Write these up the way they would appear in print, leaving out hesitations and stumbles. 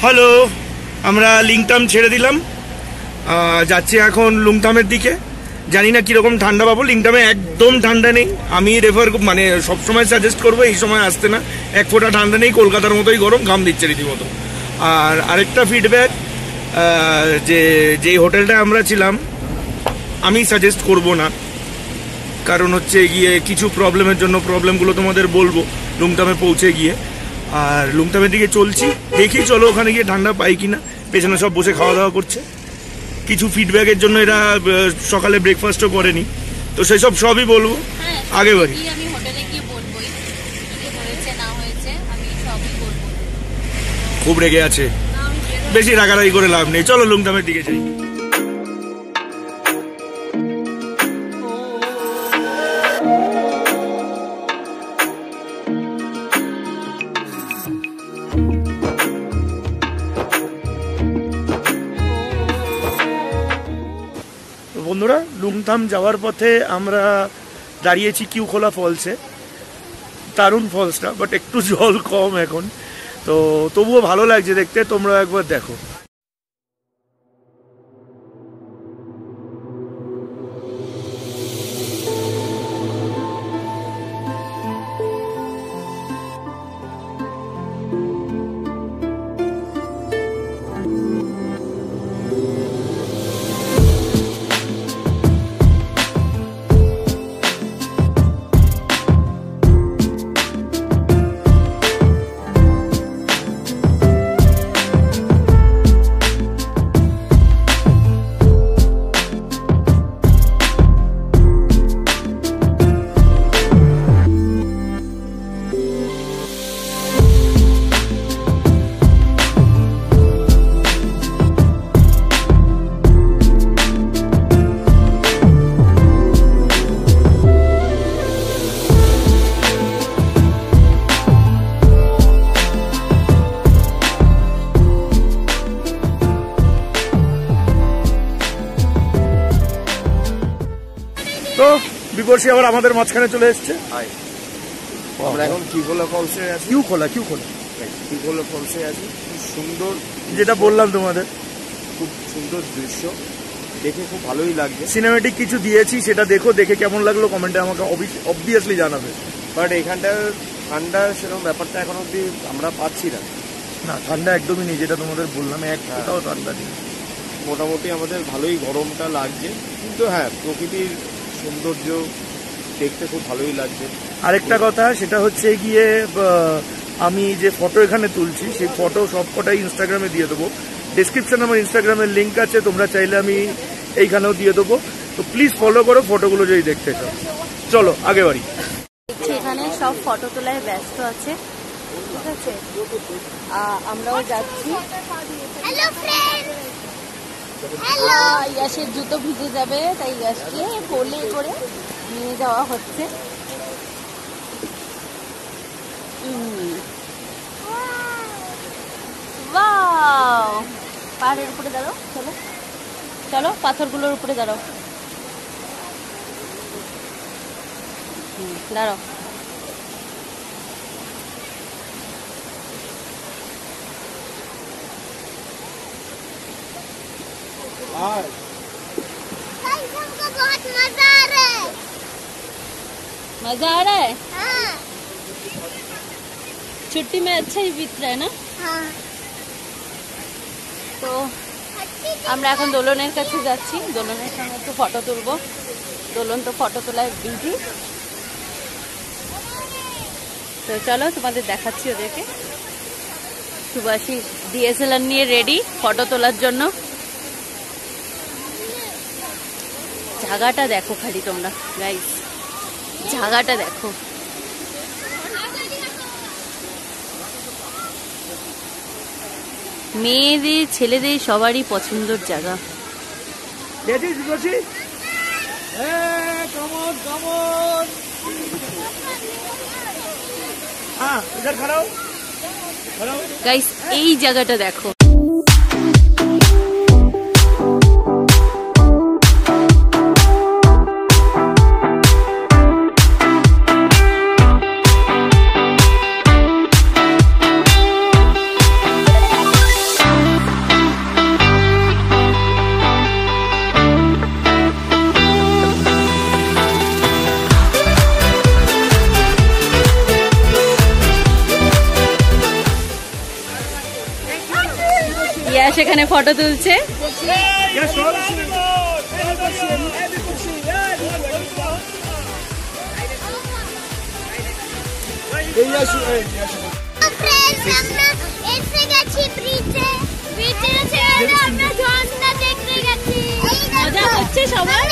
Hello, আমরা লিংথাম ছেড়ে দিলাম, যাচ্ছি এখন লুংথামের দিকে। জানি না কীরকম ঠান্ডা পাবো। লিংথামে একদম ঠান্ডা নেই। আমি মানে সবসময় সাজেস্ট করবো এই সময় আসতে না। এক ফোঁটা ঠান্ডা নেই, কলকাতার মতোই গরম, ঘাম দিচ্ছে রীতিমতো। আর আরেকটা ফিডব্যাক, যেই হোটেলটায় আমরা ছিলাম আমি সাজেস্ট করব না, কারণ হচ্ছে গিয়ে কিছু প্রবলেমের জন্য প্রবলেমগুলো তোমাদের বলবো লুংথামে পৌঁছে গিয়ে। আর লুংথামের দিকে চলছি, দেখি চলো ওখানে গিয়ে ঠান্ডা পাই কিনা। পেছনে সব বসে খাওয়া দাওয়া করছে। কিছু ফিডব্যাকের জন্য এরা সকালে ব্রেকফাস্টও করেনি, তো সেই সবই বলবো আগে বাড়ি। খুব রেগে আছে, বেশি রাগারাগি করে লাভ নেই। চলো লুংথামের দিকে যাই। বন্ধুরা, লুংথাম যাওয়ার পথে আমরা দাঁড়িয়েছি কিউখোলা ফলসে। দারুণ ফলসটা, বাট একটু জল কম এখন, তো তবুও ভালো লাগছে দেখতে। তোমরা একবার দেখো। তো বিপর্ষী আবার আমাদের মাঝখানে চলে এসছে। আমরা এখন কিউখোলা ফলসে আছি। কিউখোলা ফলসে আছি। খুব সুন্দর, যেটা বললাম তোমাদের, খুব সুন্দর দৃশ্য, দেখে খুব ভালোই লাগছে। সিনেমেটিক কিছু দিয়েছি, সেটা দেখো, দেখে কেমন লাগলো কমেন্টে আমাকে অবভিয়াসলি জানাবে। বাট এখানটার ঠান্ডা সেরকম ব্যাপারটা এখন অব্দি আমরা পাচ্ছি না। না, ঠান্ডা একদমই নেই, যেটা তোমাদের বললাম, এক ফোঁটাও ঠান্ডা নেই। মোটামুটি আমাদের ভালোই গরমটা লাগছে, কিন্তু হ্যাঁ প্রকৃতির সৌন্দর্য দেখতে খুব ভালোই লাগছে। আরেকটা কথা, সেটা হচ্ছে গিয়ে আমি যে ফটো এখানে তুলছি সেই ফটো সব কটাই ইনস্টাগ্রামে দিয়ে দেবো। ডেসক্রিপশনে আমার ইনস্টাগ্রামের লিঙ্ক আছে, তোমরা চাইলে আমি এইখানেও দিয়ে দেবো। তো প্লিজ ফলো করো ফটোগুলো যদি দেখতে চাও। চলো আগে বাড়ি। এখানে সব ফটো তোলায় ব্যস্ত আছে, ঠিক আছে? আমরাও যাচ্ছি। Hello friend, hello. ইয়াসের জুতো ভিজে যাবে, তাই ইয়াসকে কোলে করে নিয়ে যাওয়া হচ্ছে। ওয়াও, পাহাড়ের উপরে দাঁড়াও, চলো চলো, পাথরগুলোর উপরে দাঁড়াও, দাঁড়াও। मजा आ रहा है? हाँ। छुट्टी में अच्छा ही बीत रहा है ना? हाँ। তো আমরা এখন দোলনের কাছে যাচ্ছি, দোলনের সঙ্গে একটু ফটো তুলবো। দোলন তো ফটো তোলায় বিজি, তো চলো তোমাদের দেখাচ্ছি ওদেরকে। সুভাষী DSLR নিয়ে রেডি ফটো তোলার জন্য। জায়গাটা দেখো খালি তোমরা গাইস, জায়গাটা দেখো। মেয়েদের ছেলেদের সবারই পছন্দের জায়গা। হ্যাঁ इधर खड़ा हो গাইস এই জায়গাটা দেখো সেখানে ফটো তুলছে মজা হচ্ছে সবাই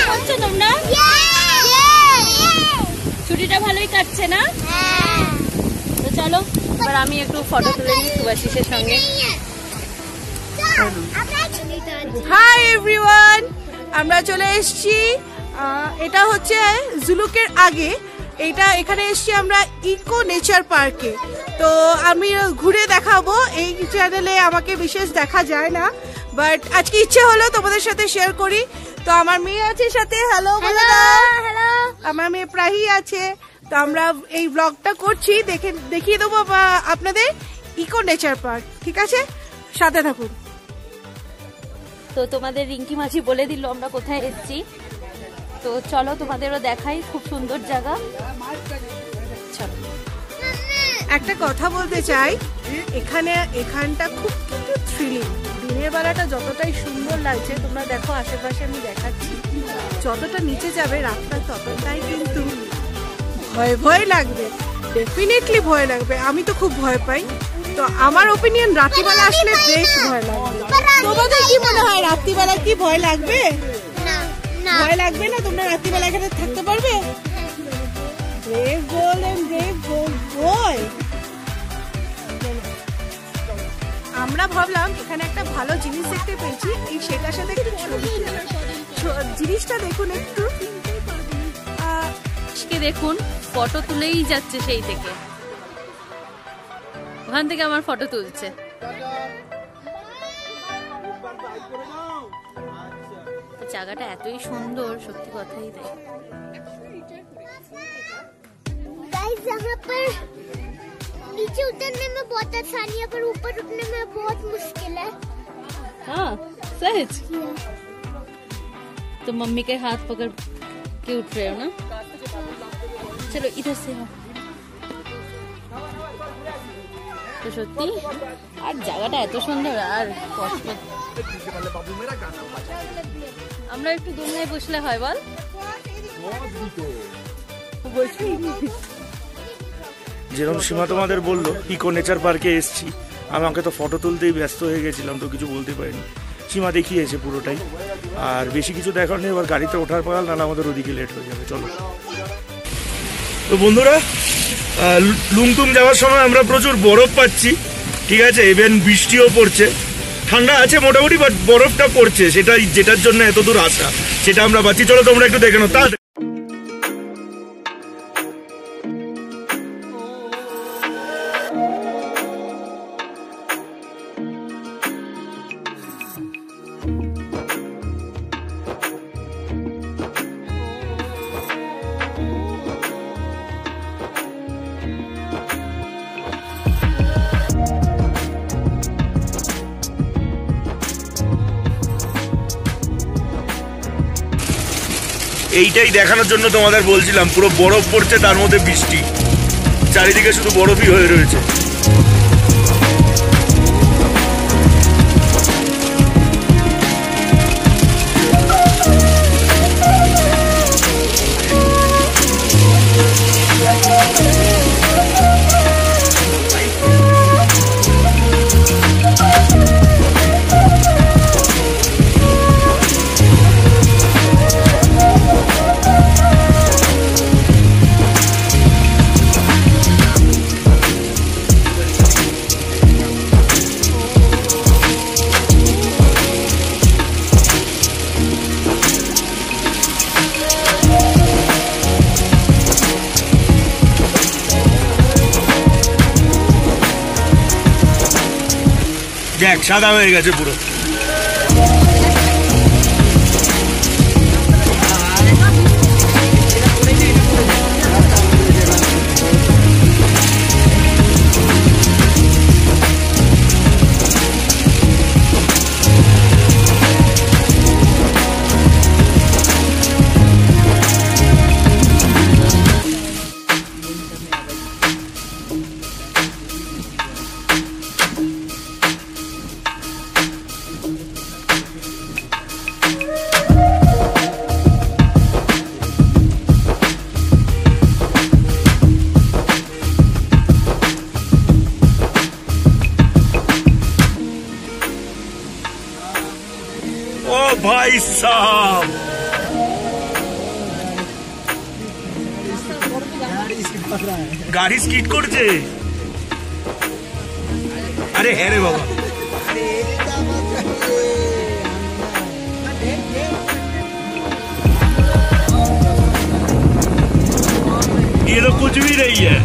হচ্ছে তোমরা ছুটিটা ভালোই কাটছে না তো চলো এবার আমি একটু ফটো তুলে নিই সুভাশিসের সঙ্গে হাই এভরিওয়ান আমরা চলে এসেছি এটা হচ্ছে জুলুকের আগে এটা এখানে এসেছি আমরা ইকো নেচার পার্কে তো আমি ঘুরে দেখাবো এই চ্যানেলে আমাকে বিশেষ দেখা যায় না বাট আজকে ইচ্ছে হলো তোমাদের সাথে শেয়ার করি তো আমার মেয়ে আছে সাথে হ্যালো বলো হ্যালো আমার মেয়ে প্রাহি আছে তো আমরা এই ব্লগটা করছি দেখিয়ে দেবো আপনাদের ইকো নেচার পার্ক ঠিক আছে সাথে থাকুন তো তোমাদের রিঙ্কি মাঝি বলে দিল আমরা কোথায় এসেছি তো চলো তোমাদেরও দেখাই খুব সুন্দর জায়গা চলো একটা কথা বলতে চাই এখানটা খুব কিন্তু থ্রিলিং দিনের বেলাটা যতটাই সুন্দর লাগছে তোমরা দেখো আশেপাশে আমি দেখাচ্ছি যতটা নিচে যাবে রাতটা ততটাই কিন্তু ভয় ভয় লাগবে ডেফিনেটলি ভয় লাগবে আমি তো খুব ভয় পাই তো আমার ওপিনিয়ন রাত্রিবেলা আসলে বেশ ভয় লাগবে তোমাদের কি মনে হয় রাত্রিবেলা কি ভয় লাগবে ভয় লাগবে না তোমরা রাত্রিবেলা এখানে থাকতে পারবে brave girl and brave boy আমরা ভাবলাম এখানে একটা ভালো জিনিস দেখতে পেয়েছি এই সেটার সাথে একটু জিনিসটা দেখুন একটু দেখুন ফটো তুলেই যাচ্ছে সেই থেকে ওখান থেকে আমার ফটো তুলছে জায়গাটা এতই সুন্দর সত্যি কথাই তাই गाइस यहाँ पर नीचे उतरने में बहुत आसानी है पर ऊपर उठने में बहुत मुश्किल है हाँ सच तो मम्मी के हाथ पकड़ के उठ रहे हो ना चलो इधर से हो তো সত্যি আর জায়গাটা এত সুন্দর আর কষ্ট আমরা একটু দুনিয়ায় বসলে হয় বল যেরকম সীমা তোমাদের বললো ইকো নেচার পার্কে এসছি আমাকে তো ফটো তুলতেই ব্যস্ত হয়ে গেছিলাম তো কিছু বলতে পারিনি সীমা দেখিয়েছে পুরোটাই আর বেশি কিছু দেখার নেই এবার গাড়িতে ওঠার পাল না আমাদের ওদিকে লেট হয়ে যাবে চলো তো বন্ধুরা লুংথুম যাওয়ার সময় আমরা প্রচুর বরফ পাচ্ছি ঠিক আছে ইভেন বৃষ্টিও পড়ছে ঠান্ডা আছে মোটামুটি বাট বরফটা পড়ছে সেটাই যেটার জন্য এত দূর আসা সেটা আমরা পাচ্ছি চলো তোমরা একটু দেখে নাও তা এইটাই দেখানোর জন্য তোমাদের বলছিলাম পুরো বরফ পড়ছে তার মধ্যে বৃষ্টি চারিদিকে শুধু বরফই হয়ে রয়েছে দেখ সাদা হয়ে গেছে পুরো। भाई साहब गाड़ी स्किड করছে। अरे है रे बाबा, ये तो कुछ भी नहीं है।